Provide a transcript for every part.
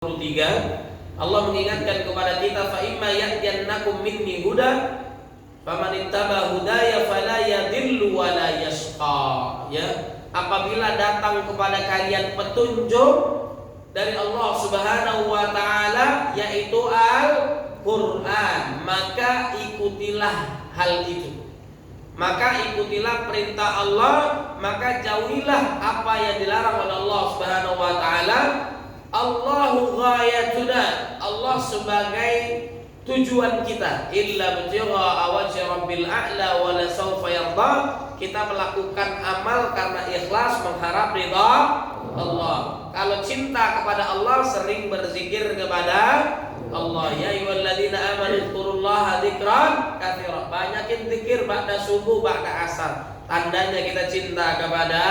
Allah mengingatkan kepada kita, fa imma ya'tiyannakum minni huda faman ittaba hudaya fala yadhillu wa la yashqa. Ya, apabila datang kepada kalian petunjuk dari Allah Subhanahu wa taala yaitu Al-Qur'an, maka ikutilah hal itu. Maka ikutilah perintah Allah, maka jauhilah apa yang dilarang oleh Allah Subhanahu wa taala. Allahu ghayatuna, Allah sebagai tujuan kita. Illa btigha wajhi rabbil a'la wa la sawfa yarda. Kita melakukan amal karena ikhlas mengharap ridha Allah. Kalau cinta kepada Allah, sering berzikir kepada Allah. Ya ayyuhalladzina amanu dzkurullaha dzikran katsiran. Banyakin zikir ba'da subuh, ba'da asar. Tandanya kita cinta kepada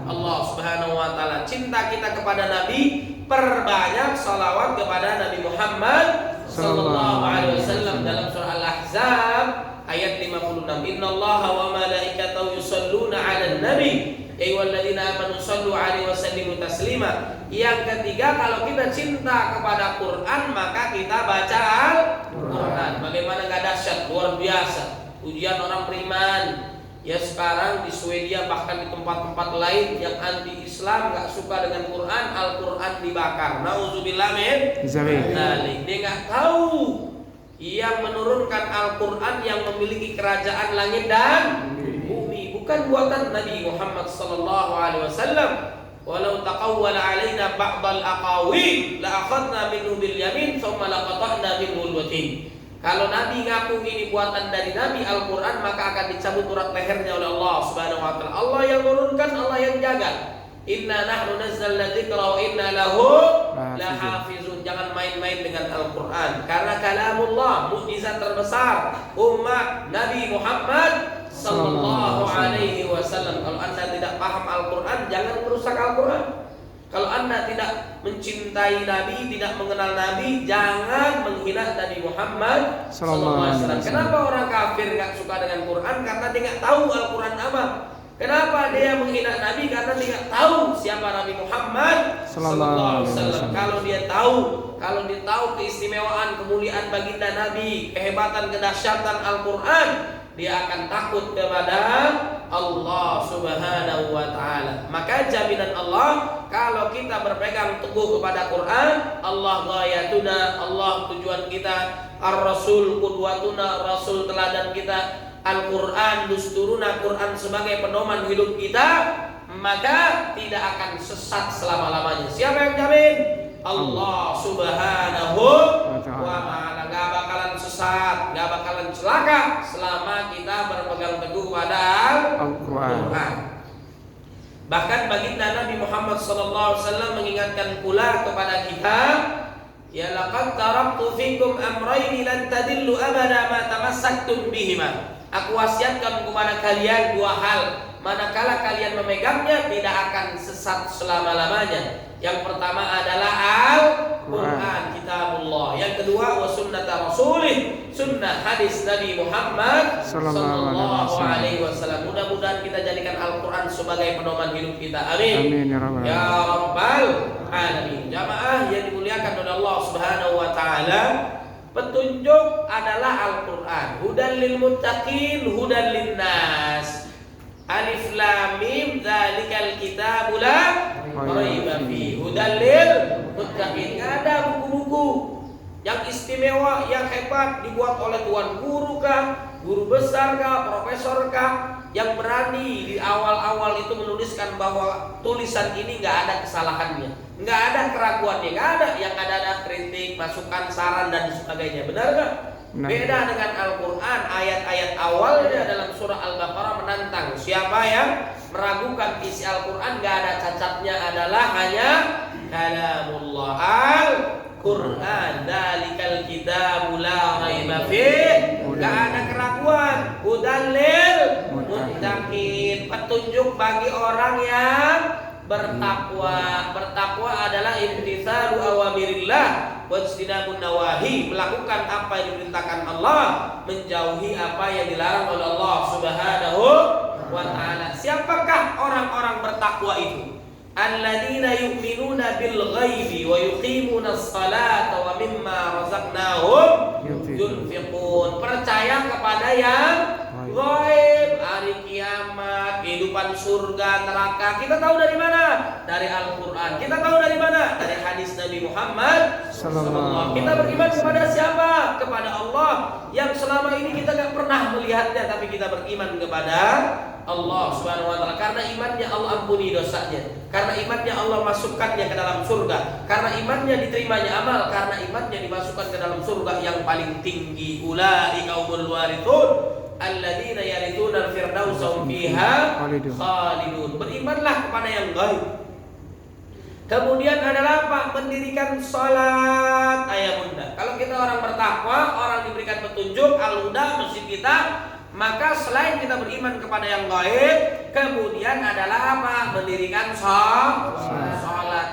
Allah Subhanahu wa taala. Cinta kita kepada Nabi, perbanyak salawat kepada Nabi Muhammad sallallahu alaihi wasallam. Dalam surah Al-Ahzab ayat 56, innallaha wa malaikatahu yusholluna 'alan nabi ya ayyuhalladzina amanu shallu 'alaihi wa sallimu taslima. Yang ketiga, kalau kita cinta kepada Quran, maka kita baca Al-Quran. Bagaimana enggak dahsyat, luar biasa ujian orang beriman. Ya, sekarang di Swedia bahkan di tempat-tempat lain yang anti-Islam nggak suka dengan Quran, Al-Quran dibakar. Nauzubillah min dzalik. Dia nggak tahu yang menurunkan Al-Quran yang memiliki kerajaan langit dan bumi bukan buatan Nabi Muhammad sallallahu alaihi wasallam. Walau taqawwala alaina ba'dal aqawil la akhadna minhu bil yamin thumma laqata'na minhu al-watin. Kalau Nabi ngaku ini buatan dari Nabi Al-Quran, maka akan dicabut urat lehernya oleh Allah Subhanahu wa taala. Allah yang menurunkan, Allah yang jaga. Inna nahnu nazzalna dzikra wa inna lahu lahafizun. Jangan main-main dengan Al-Quran, karena kalamullah, mukjizat terbesar umat Nabi Muhammad sallallahu alaihi wasallam. Kalau Anda tidak paham Al-Quran, jangan merusak Al-Quran. Kalau Anda tidak mencintai Nabi, tidak mengenal Nabi, jangan menghina Nabi Muhammad sallallahu alaihi wasallam. Kenapa orang kafir nggak suka dengan Quran? Karena dia nggak tahu Al-Quran apa. Kenapa dia menghina Nabi? Karena dia nggak tahu siapa Nabi Muhammad sallallahu alaihi wasallam. Kalau dia tahu keistimewaan, kemuliaan baginda Nabi, kehebatan, kedahsyatan Al-Quran, dia akan takut kepada Allah Subhanahu wa taala. Maka jaminan Allah, kalau kita berpegang teguh kepada Quran, Allah ghayatuna, Allah tujuan kita, Ar-Rasul qudwatuna, Rasul teladan kita, Al-Quran dusturuna, Quran sebagai pedoman hidup kita, maka tidak akan sesat selama-lamanya. Siapa yang jamin? Allah Subhanahu wa ta'ala. Gak bakalan sesat, gak bakalan celaka selama kita berpegang teguh pada Al-Quran. Bahkan baginda Nabi Muhammad SAW mengingatkan pula kepada kita, ya laqad taraktu fikum amrayni lan tadillu abada ma tamassaktum bihima. Aku wasiatkan kepada kalian dua hal, manakala kalian memegangnya tidak akan sesat selama-lamanya. Yang pertama adalah Al-Quran, kitabullah. Yang kedua wa sunnata rasulih, sunnah hadis Nabi Muhammad sallallahu alaihi wasallam. Mudah-mudahan kita jadikan Al-Quran sebagai pedoman hidup kita. Amin. Amin ya rabbal alamin. Jamaah yang dimuliakan oleh Allah Subhanahu wa taala, petunjuk adalah Al-Quran. Hudan lil muttaqin, hudan lin nas. Alif lam mim dzalikal kitabul la raiba fihi hudan lil muttaqin. Ada buku-buku yang istimewa, yang hebat dibuat oleh tuan guru kah, guru besar kah, profesor kah, yang berani di awal-awal itu menuliskan bahwa tulisan ini nggak ada kesalahannya, nggak ada keraguannya, nggak ada. Yang ada kritik, masukan, saran dan sebagainya. Benar nggak? Beda dengan Al-Quran, ayat-ayat awalnya dalam surah Al-Baqarah menantang. Siapa yang meragukan isi Al-Quran, gak ada cacatnya, adalah hanya kalamullah. Al-Quran dzalikal kitabul la raiba fihi, gak ada keraguan. Hudan lil muttaqin, petunjuk bagi orang yang bertakwa. Bertakwa adalah imtitsalu awamirillah wajtinabun nawahi, melakukan apa yang diperintahkan Allah, menjauhi apa yang dilarang oleh Allah Subhanahu wa taala. Siapakah orang-orang bertakwa itu? alladzina yu'minuna bil ghaibi wa yuqimuna as-salata wa mimma razaqnahum yunfiqun. Percaya kepada yang ghaib, hari kiamat, kehidupan surga, neraka. Kita tahu dari mana? Dari Al-Qur'an. Kita tahu dari mana? Dari hadis Nabi Muhammad sallallahu. Kita beriman kepada siapa? Kepada Allah yang selama ini kita enggak pernah melihatnya, tapi kita beriman kepada Allah Subhanahu wa taala. Karena imannya Allah ampuni dosanya, karena imannya Allah masukkannya ke dalam surga, karena imannya diterimanya amal, karena imannya dimasukkan ke dalam surga yang paling tinggi. Ulaika humul warithun alladzina yarithuna al-firdausa hum fiha khalidun. Berimanlah kepada yang gaib. Kemudian adalah apa? Mendirikan salat. Ayah bunda, kalau kita orang bertakwa, orang diberikan petunjuk al-huda, masjid kita, maka selain kita beriman kepada yang gaib, kemudian adalah apa? Mendirikan salat.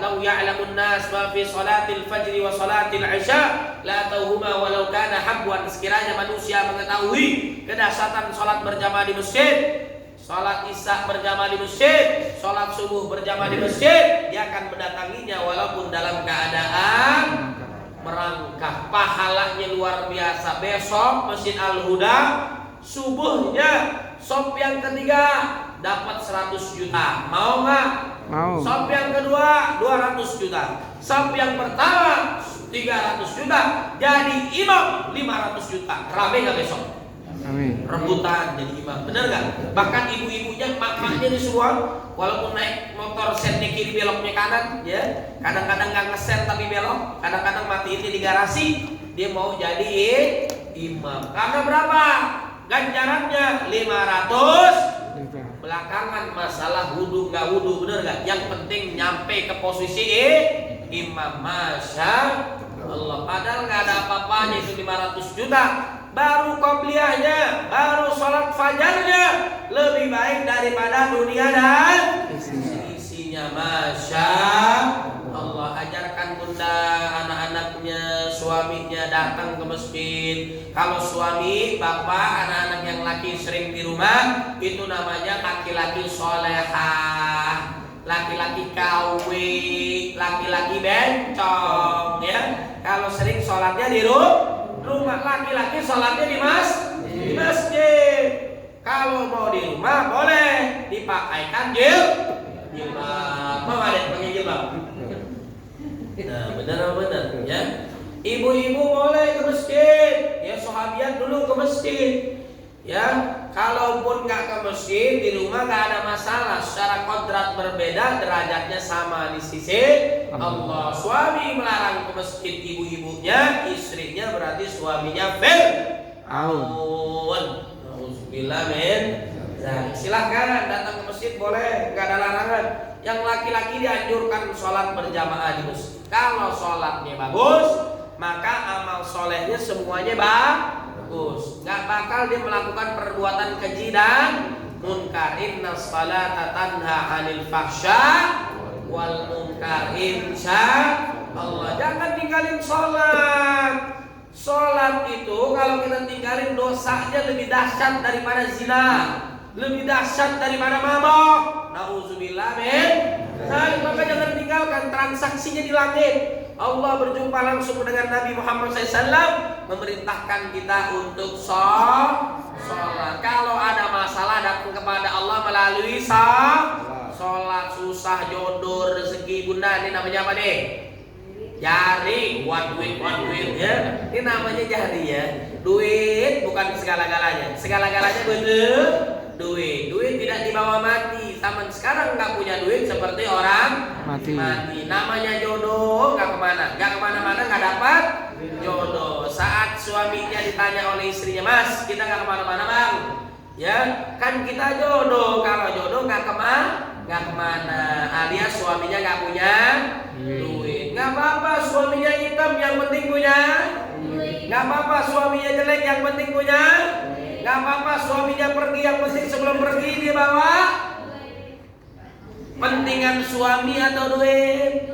Lau ya'lamun nas ma fi salatil fajri wa salatil isya la tauhuma walau kana habwan. Sekiranya manusia mengetahui kedahsyatan salat berjamaah di masjid, salat isya berjamaah di masjid, salat subuh berjamaah di masjid, dia akan mendatanginya walaupun dalam keadaan merangkak. Pahalanya luar biasa. Besok Masjid Al-Huda subuhnya sop yang ketiga dapat 100 juta. Mau nggak? Mau. Sop yang kedua 200 juta. Sop yang pertama 300 juta. Jadi imam 500 juta. Rame nggak besok? Amin. Rebutan jadi imam. Bener nggak? Bahkan ibu-ibunya, mak-maknya di semua, walaupun naik motor sennya kiri beloknya kanan, ya. Kadang-kadang nggak ngesen tapi belok. Kadang-kadang matiin di garasi. Dia mau jadi imam. Karena berapa? Ganjarannya 500. Belakangan masalah wudu nggak wudu, bener nggak? Yang penting nyampe ke posisi imam. Masya Allah. Padahal nggak ada apa-apanya itu 500 juta. Baru qobliyahnya, baru sholat fajarnya lebih baik daripada dunia dan isinya. Masya Allah. Ajarkan bunda anak-anaknya, suaminya datang ke masjid. Kalau suami, bapak, anak-anak yang laki sering di rumah, itu namanya laki-laki solehah, laki-laki kawi, laki-laki bencong, ya. Kalau sering sholatnya di rumah, laki-laki sholatnya di masjid. Kalau mau di rumah boleh dipakaikan jilbab. Mau ada pakai jilbab? Nah, benar-benar ya. Ibu-ibu boleh ke masjid. Ya, sahabiat dulu ke masjid. Ya, kalaupun nggak ke masjid, di rumah nggak ada masalah. Secara kodrat berbeda, derajatnya sama di sisi Allah. Suami melarang ke masjid ibu-ibunya, istrinya berarti suaminya Fir'aun. Alhamdulillah men. Silahkan datang ke masjid boleh, nggak ada larangan. Yang laki-laki dianjurkan sholat berjamaah di masjid. Kalau sholatnya bagus, maka amal solehnya semuanya bagus. Nggak bakal dia melakukan perbuatan keji dan munkar. Inna sholata tanha 'anil fahsya wal munkar. Insya Allah. Jangan tinggalin sholat. Sholat itu kalau kita tinggalin dosanya lebih dahsyat daripada zina, lebih dahsyat daripada mabok. Nauzubillah min. Maka jangan tinggalkan, transaksinya di langit. Allah berjumpa langsung dengan Nabi Muhammad SAW, memerintahkan kita untuk sholat. Kalau ada masalah datang kepada Allah melalui sholat. Susah jodoh rezeki bunda, ini namanya apa nih? Jari, one duit ya. Ini namanya jari ya. Duit bukan segala-galanya. Segala-galanya duit. Duit tidak dibawa mati. Zaman sekarang nggak punya duit seperti orang mati. Namanya jodoh nggak kemana-mana nggak dapat jodoh. Saat suaminya ditanya oleh istrinya, Mas, kita nggak kemana-mana bang. Ya, kan kita jodoh. Kalau jodoh nggak kemana. Alias suaminya nggak punya duit. Nggak apa-apa suaminya hitam, yang penting punya duit. Nggak apa-apa suaminya jelek, yang penting punya. Nggak apa-apa suaminya pergi, yang penting sebelum pergi dia bawa. Pentingan suami atau duit?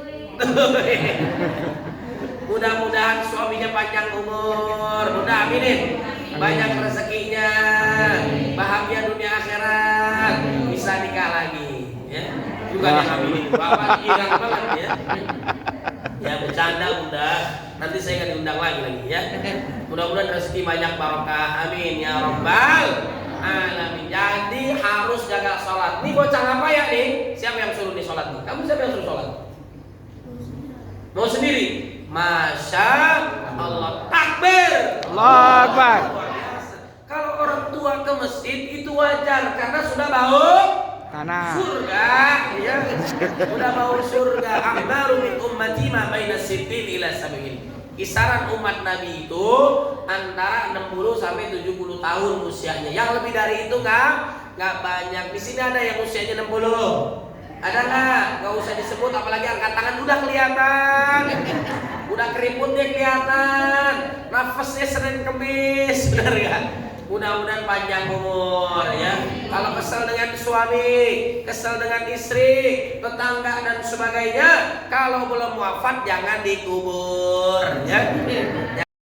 Mudah-mudahan suaminya panjang umur. Mudah aminin. Banyak rezekinya, bahagia dunia akhirat, bisa nikah lagi. Ya. Juga bukan yang aminin. Bapak girang banget ya. Ya bercanda bunda. Nanti saya akan diundang lagi ya. Mudah-mudahan rezeki banyak barokah. Amin ya robbal alamin. Jadi harus jaga sholat. Nih bocah apa ya nih? Siapa yang suruh nih sholat nih? Kamu siapa yang suruh sholat? Mau sendiri? Masya Allah. Takbir. Allahu Akbar. Kalau orang tua ke masjid itu wajar karena sudah bau Tanah. surga, ya. Sudah bau surga. Akbaru min ummati ma baina sittin ila sab'in. Kisaran umat Nabi itu antara 60 sampai 70 tahun usianya. Yang lebih dari itu enggak banyak. Di sini ada yang usianya 60. Ada nggak? Nggak usah disebut, apalagi angkat tangan udah kelihatan, udah keriputnya kelihatan, nafasnya sering kemis, benar nggak? Mudah-mudahan panjang umur ya. Kalau kesel dengan suami, kesel dengan istri, tetangga dan sebagainya, kalau belum wafat jangan dikubur ya.